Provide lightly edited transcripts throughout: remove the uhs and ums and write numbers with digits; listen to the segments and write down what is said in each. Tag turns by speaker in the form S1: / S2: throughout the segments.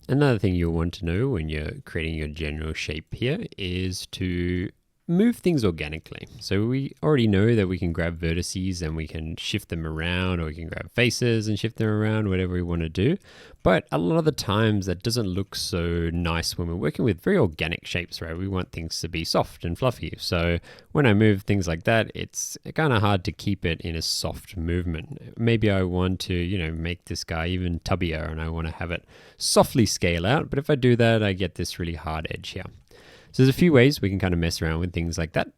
S1: Another thing you'll want to know when you're creating your general shape here is to move things organically. So we already know that we can grab vertices and we can shift them around, or we can grab faces and shift them around, whatever we want to do. But a lot of the times that doesn't look so nice when we're working with very organic shapes, right? We want things to be soft and fluffy. So when I move things like that, it's kind of hard to keep it in a soft movement. Maybe I want to, make this guy even tubbier and I want to have it softly scale out. But if I do that, I get this really hard edge here. So there's a few ways we can kind of mess around with things like that.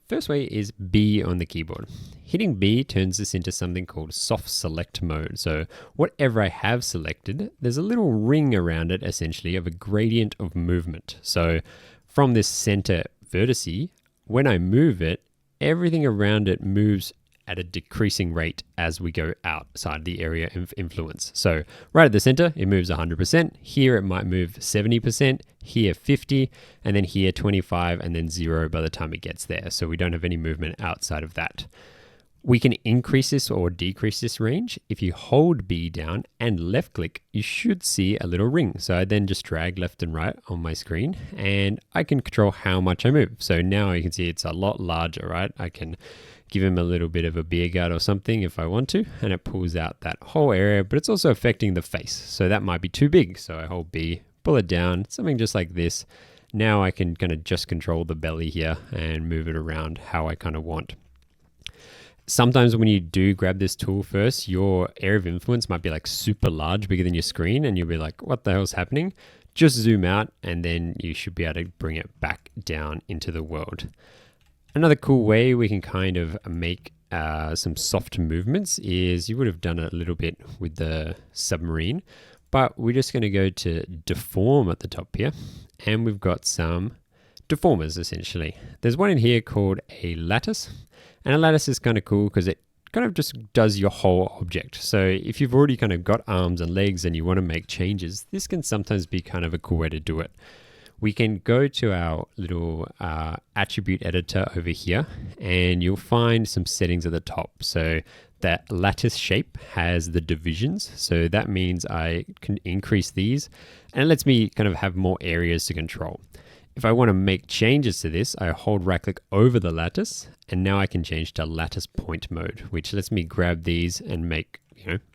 S1: First way is B on the keyboard. Hitting B turns this into something called soft select mode. So whatever I have selected, there's a little ring around it essentially of a gradient of movement. So from this center vertice, when I move it, everything around it moves at a decreasing rate as we go outside the area of influence. So right at the center, it moves 100%. Here it might move 70%, here 50, and then here 25, and then 0 by the time it gets there. So we don't have any movement outside of that. We can increase this or decrease this range. If you hold B down and left click, you should see a little ring. So I then just drag left and right on my screen and I can control how much I move. So now you can see it's a lot larger, right? I can give him a little bit of a beer gut or something if I want to, and it pulls out that whole area, but it's also affecting the face. So that might be too big. So I hold B, pull it down, something just like this. Now I can kind of just control the belly here and move it around how I kind of want. Sometimes when you do grab this tool first, your area of influence might be like super large, bigger than your screen, and you'll be like, what the hell's happening? Just zoom out and then you should be able to bring it back down into the world. Another cool way we can kind of make some soft movements is, you would have done it a little bit with the submarine, but we're just going to go to deform at the top here, and we've got some deformers essentially. There's one in here called a lattice, and a lattice is kind of cool because it kind of just does your whole object. So if you've already kind of got arms and legs and you want to make changes, this can sometimes be kind of a cool way to do it. We can go to our little attribute editor over here, and you'll find some settings at the top. So that lattice shape has the divisions. So that means I can increase these, and it lets me kind of have more areas to control. If I want to make changes to this, I hold right click over the lattice, and now I can change to lattice point mode, which lets me grab these and make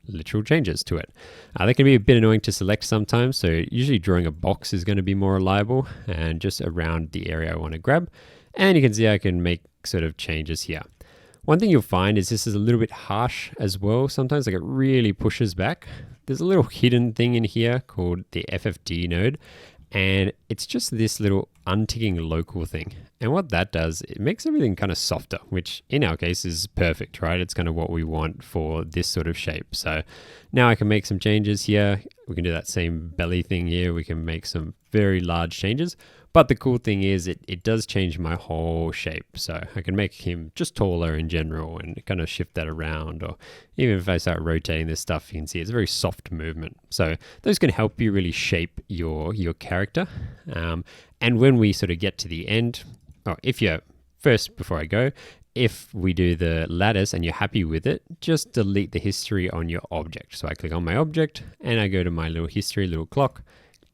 S1: literal changes to it. They can be a bit annoying to select sometimes, so usually drawing a box is going to be more reliable, and just around the area I want to grab. And you can see I can make sort of changes here. One thing you'll find is this is a little bit harsh as well. Sometimes like it really pushes back. There's a little hidden thing in here called the FFD node, and it's just this little unticking local thing. And what that does, it makes everything kind of softer, which in our case is perfect, right? It's kind of what we want for this sort of shape. So now I can make some changes here. We can do that same belly thing here. We can make some very large changes. But the cool thing is it does change my whole shape. So I can make him just taller in general and kind of shift that around. Or even if I start rotating this stuff, you can see it's a very soft movement. So those can help you really shape your character. And when we sort of get to the end, before I go, if we do the lattice and you're happy with it, just delete the history on your object. So I click on my object and I go to my little history, little clock,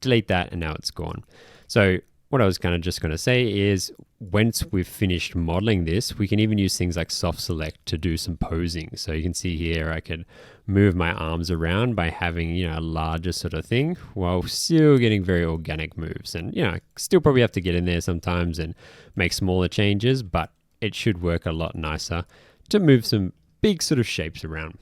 S1: delete that, and now it's gone. So what I was kind of just going to say is, once we've finished modeling this, we can even use things like soft select to do some posing. So you can see here, I could move my arms around by having, a larger sort of thing while still getting very organic moves. And, still probably have to get in there sometimes and make smaller changes, but it should work a lot nicer to move some big sort of shapes around.